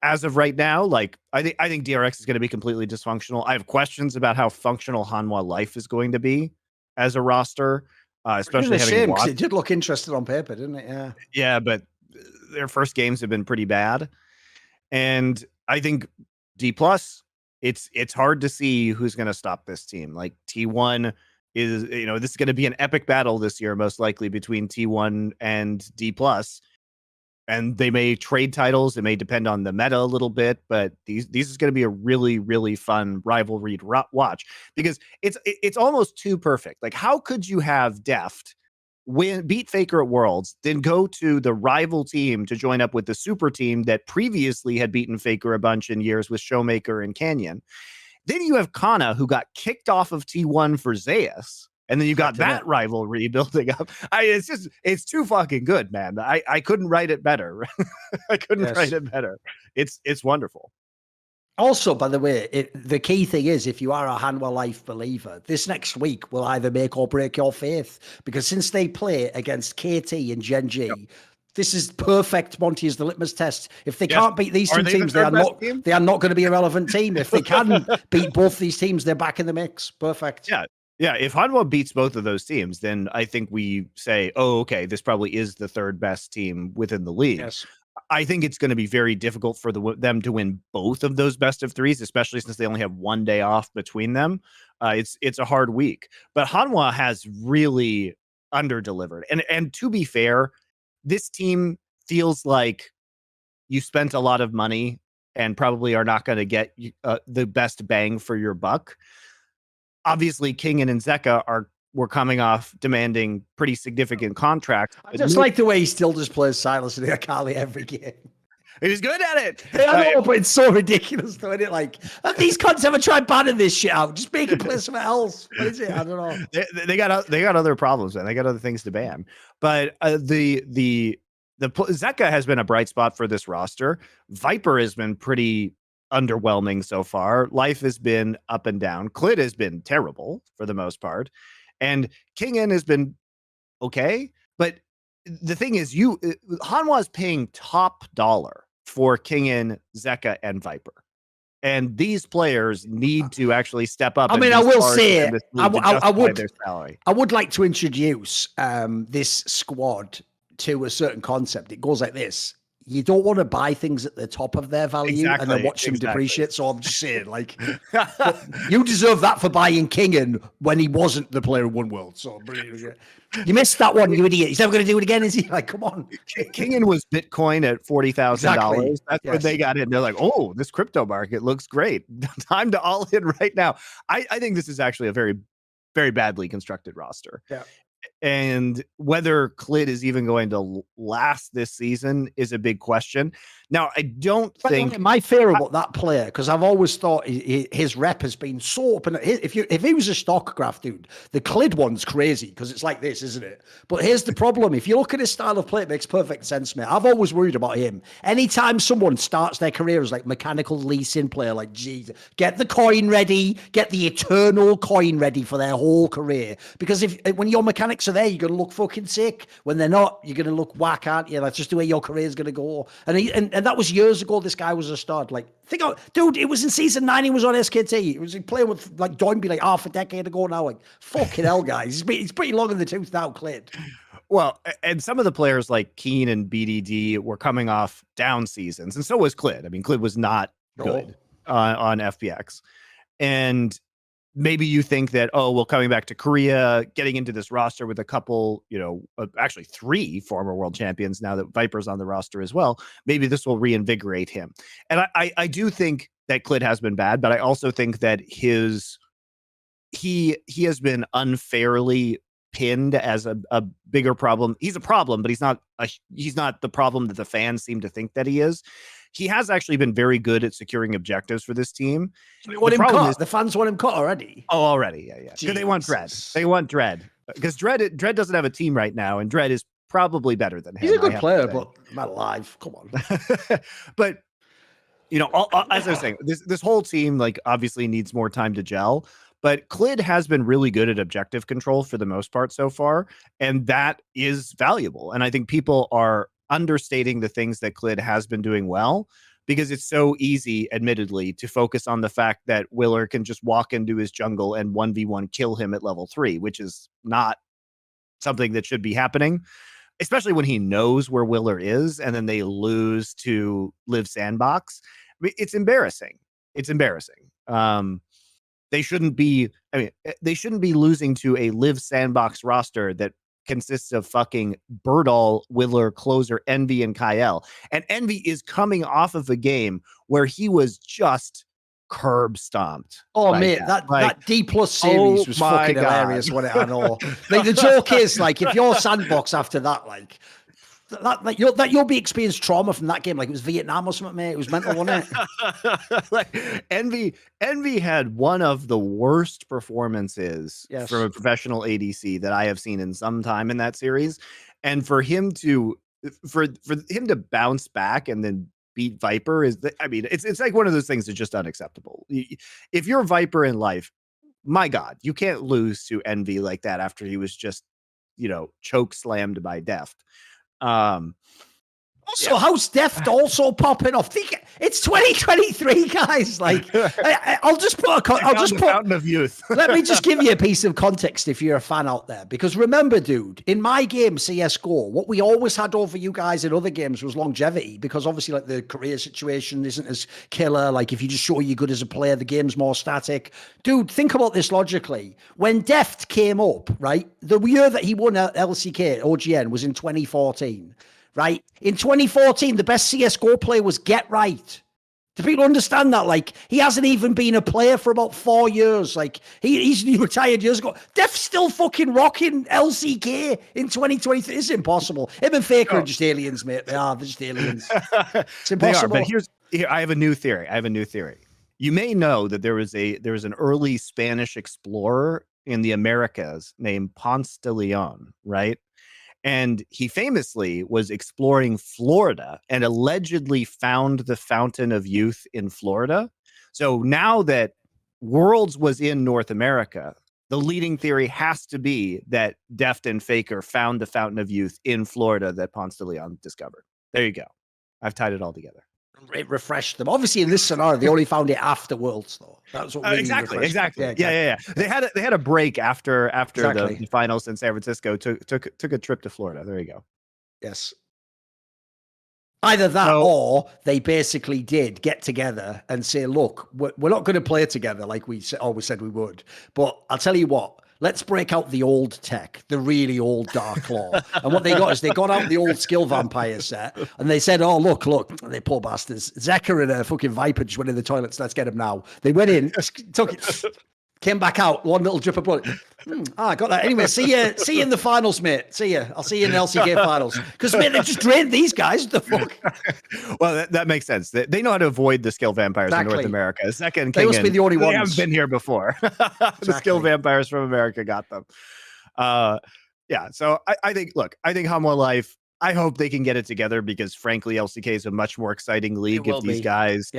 as of right now, like I think DRX is going to be completely dysfunctional. I have questions about how functional Hanwa Life is going to be as a roster, especially having watched. It did look interesting on paper, didn't it? Yeah. Yeah, but their first games have been pretty bad, and I think D plus. It's hard to see who's going to stop this team. Like T1 is, this is going to be an epic battle this year, most likely between T1 and D plus. And they may trade titles. It may depend on the meta a little bit, but these is going to be a really, really fun rivalry to watch because it's almost too perfect. Like, how could you have Deft beat Faker at Worlds, then go to the rival team to join up with the super team that previously had beaten Faker a bunch in years with Showmaker and Canyon? Then you have Kana, who got kicked off of T1 for Zeus. And then you got that rivalry building up. It's too fucking good, man. I couldn't write it better. I couldn't write it better. It's wonderful. Also, by the way, the key thing is, if you are a Hanwa Life believer, this next week will either make or break your faith. Because since they play against KT and Gen G, this is perfect. Monte is the litmus test. If they can't beat these two teams, they are not going to be a relevant team. If they can beat both these teams, they're back in the mix. Perfect. Yeah. Yeah, if Hanwa beats both of those teams, then I think we say, oh, okay, this probably is the third best team within the league. Yes. I think it's going to be very difficult for them to win both of those best of threes, especially since they only have 1 day off between them. It's a hard week. But Hanwa has really underdelivered. And to be fair, this team feels like you spent a lot of money and probably are not going to get the best bang for your buck. Obviously, Kingen and Zeka were coming off demanding pretty significant contracts. I just like the way he still just plays Silas and Akali every game. He's good at it. I know, but it's so ridiculous, though, isn't it? Like, have these cunts ever tried banning this shit out? Just make it play something else. What is it? I don't know. They got other problems, and they got other things to ban. But the Zeka has been a bright spot for this roster. Viper has been pretty underwhelming so far. Life has been up and down. Clid has been terrible for the most part. And Kingen has been okay. But the thing is, Hanwa is paying top dollar for Kingen, Zeka, and Viper. And these players need to actually step up. I mean, I will say, I would like to introduce this squad to a certain concept. It goes like this. You don't want to buy things at the top of their value and then watch them depreciate. So I'm just saying, like, you deserve that for buying Kingen when he wasn't the player who won World. So you missed that one, you idiot. He's never going to do it again, is he? Like, come on. Kingen was Bitcoin at $40,000. That's when they got in. They're like, oh, this crypto market looks great. Time to all in right now. I think this is actually a very, very badly constructed roster. Yeah. And whether Clid is even going to last this season is a big question. Now, I don't think my fear about that player, because I've always thought his rep has been so open. If he was a stock graph, dude, the Clid one's crazy because it's like this, isn't it? But here's the problem: if you look at his style of play, it makes perfect sense, mate. I've always worried about him. Anytime someone starts their career as like mechanical leasing player, like, geez, get the coin ready, get the eternal coin ready for their whole career. Because when your mechanics are there, you're gonna look fucking sick. When they're not, you're gonna look whack, aren't you? That's just the way your career is gonna go. And that was years ago. This guy was a stud. Like, dude, it was in season 9. He was on SKT. He was playing with like Doinby like half a decade ago now. Like, fucking hell, guys. He's pretty long in the tooth now, Clid. Well, and some of the players like Keen and BDD were coming off down seasons, and so was Clid. I mean, Clid was not good on FPX, and maybe you think that, oh, well, coming back to Korea, getting into this roster with a couple, actually 3 former world champions now that Viper's on the roster as well, maybe this will reinvigorate him. And I do think that Clid has been bad, but I also think that he has been unfairly pinned as a bigger problem. He's a problem, but he's not the problem that the fans seem to think that he is. He has actually been very good at securing objectives for this team. The fans want him cut already. Oh, already. Yeah. Because they want Dread. They want Dread. Because Dread doesn't have a team right now, and Dread is probably better than him. He's a good player, but not alive. Come on. But, as I was saying, this whole team, like, obviously needs more time to gel. But Clid has been really good at objective control for the most part so far, and that is valuable. And I think people are understating the things that Clid has been doing well, because it's so easy, admittedly, to focus on the fact that Willer can just walk into his jungle and 1v1 kill him at level 3, which is not something that should be happening, especially when he knows where Willer is and then they lose to Live Sandbox. I mean, it's embarrassing. It's embarrassing. They shouldn't be, they shouldn't be losing to a Live Sandbox roster that consists of fucking Birdall, Willer, Closer, Envy, and Kyle. And Envy is coming off of a game where he was just curb stomped. Oh, mate, that D+ series was fucking hilarious when it had all. Like, the joke is, like, if you're Sandbox after that, like, you'll be experiencing trauma from that game. Like, it was Vietnam or something, mate. It was mental, wasn't it? Like, Envy had one of the worst performances from a professional ADC that I have seen in some time in that series. And for him to bounce back and then beat Viper it's like one of those things that's just unacceptable. If you're Viper in life, my God, you can't lose to Envy like that after he was just, choke slammed by Deft. Also, how's Deft also popping off? It's 2023, guys. Like, I'll just put Fountain of Youth. Let me just give you a piece of context if you're a fan out there, because remember, dude, in my game CS:GO, what we always had over you guys in other games was longevity, because obviously, like, the career situation isn't as killer. Like, if you just show you're good as a player, the game's more static. Dude, think about this logically. When Deft came up, right, the year that he won LCK OGN was in 2014. Right? In 2014, the best CS:GO player was Get Right. Do people understand that? Like, he hasn't even been a player for about 4 years. Like, he's retired years ago. Def's still fucking rocking LCK in 2023. It's impossible. Him and Faker are just aliens, mate. They're just aliens. It's impossible. They are, but I have a new theory. You may know that there was an early Spanish explorer in the Americas named Ponce de Leon, right? And he famously was exploring Florida and allegedly found the Fountain of Youth in Florida. So now that Worlds was in North America, the leading theory has to be that Deft and Faker found the Fountain of Youth in Florida that Ponce de Leon discovered. There you go. I've tied it all together. It refreshed them. Obviously, in this scenario, they only found it after Worlds, though. That's what really exactly. Yeah. They had a break after the finals in San Francisco. Took a trip to Florida. There you go. Yes. Either that or they basically did get together and say, look, we're not going to play together like we always said we would. But I'll tell you what. Let's break out the old tech, the really old Dark Claw. And what they got is they got out the old Skill Vampire set and they said, oh, look, they poor bastards. Zeka and a fucking Viper just went in the toilets. Let's get him now. They went in, took it, came back out, one little drip of blood. I got that. Anyway, see you in the finals, mate. See you. I'll see you in the LCK finals. Because, mate, they just drained these guys. What the fuck? Well, that makes sense. They know how to avoid the Skill Vampires in North America. Second, they must be the only ones. They haven't been here before. The Skill Vampires from America got them. So I think Hanwa Life, I hope they can get it together because, frankly, LCK is a much more exciting league if these guys,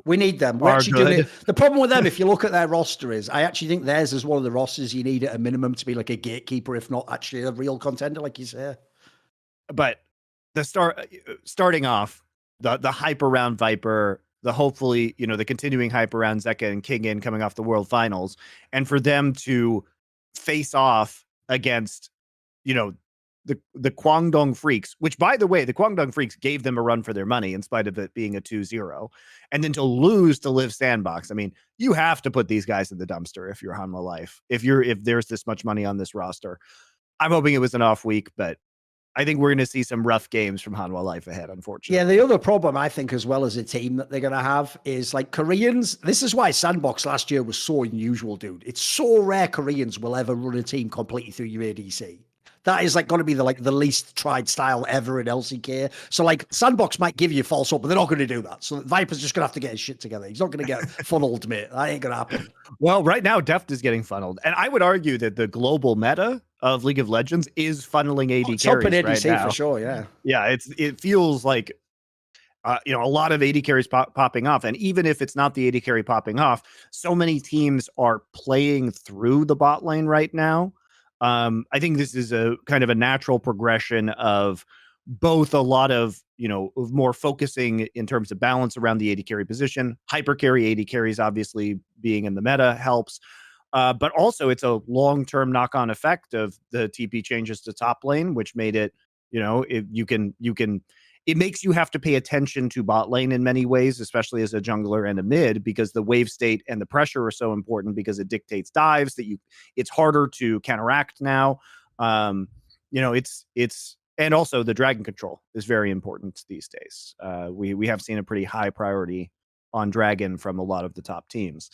we need them. We're actually doing it. The problem with them, if you look at their roster, is I actually think theirs is one of the rosters you need at a minimum to be like a gatekeeper, if not actually a real contender, like you say. But the starting off, the hype around Viper, hopefully, the continuing hype around Zeka and King coming off the World Finals, and for them to face off against, the Guangdong Freaks, which, by the way, the Guangdong Freaks gave them a run for their money in spite of it being a 2-0. And then to lose to Live Sandbox, I mean, you have to put these guys in the dumpster if you're Hanwa Life. If there's this much money on this roster. I'm hoping it was an off week, but I think we're going to see some rough games from Hanwa Life ahead, unfortunately. Yeah, the other problem, I think, as well as a team that they're going to have is, like, Koreans. This is why Sandbox last year was so unusual, dude. It's so rare Koreans will ever run a team completely through your ADC. That is, like, going to be the least tried style ever in LCK. So, like, Sandbox might give you false hope, but they're not going to do that. So Viper's just going to have to get his shit together. He's not going to get funneled, mate. That ain't going to happen. Well, right now, Deft is getting funneled. And I would argue that the global meta of League of Legends is funneling AD carries ADC right now. For sure, yeah. Yeah, it feels like, a lot of AD carries popping off. And even if it's not the AD carry popping off, so many teams are playing through the bot lane right now. I think this is a kind of a natural progression of both a lot of, of more focusing in terms of balance around the AD carry position. Hyper carry, AD carries obviously being in the meta helps. But also it's a long-term knock-on effect of the TP changes to top lane, which made it, it makes you have to pay attention to bot lane in many ways, especially as a jungler and a mid, because the wave state and the pressure are so important because it dictates dives that it's harder to counteract now. And also the dragon control is very important these days. We have seen a pretty high priority on dragon from a lot of the top teams.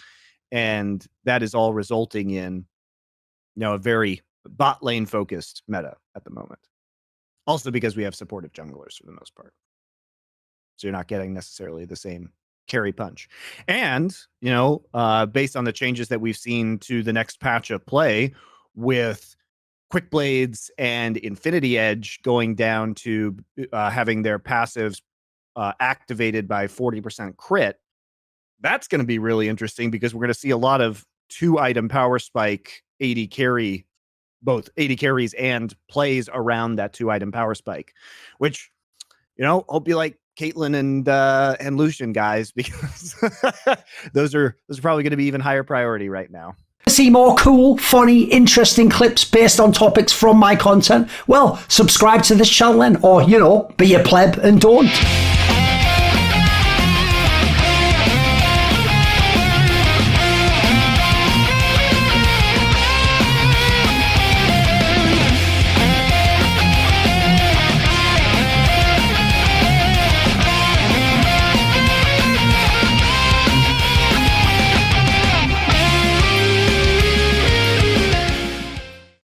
And that is all resulting in, a very bot lane focused meta at the moment. Also because we have supportive junglers for the most part. So you're not getting necessarily the same carry punch. And, based on the changes that we've seen to the next patch of play with Quick Blades and Infinity Edge going down to having their passives activated by 40% crit, that's going to be really interesting because we're going to see a lot of 2-item power spike AD carry, both AD carries and plays around that 2-item power spike, which, hope you like Caitlyn and Lucian, guys, because those are probably going to be even higher priority right now. See more cool, funny, interesting clips based on topics from my content? Well, subscribe to this channel then, or, be a pleb and don't.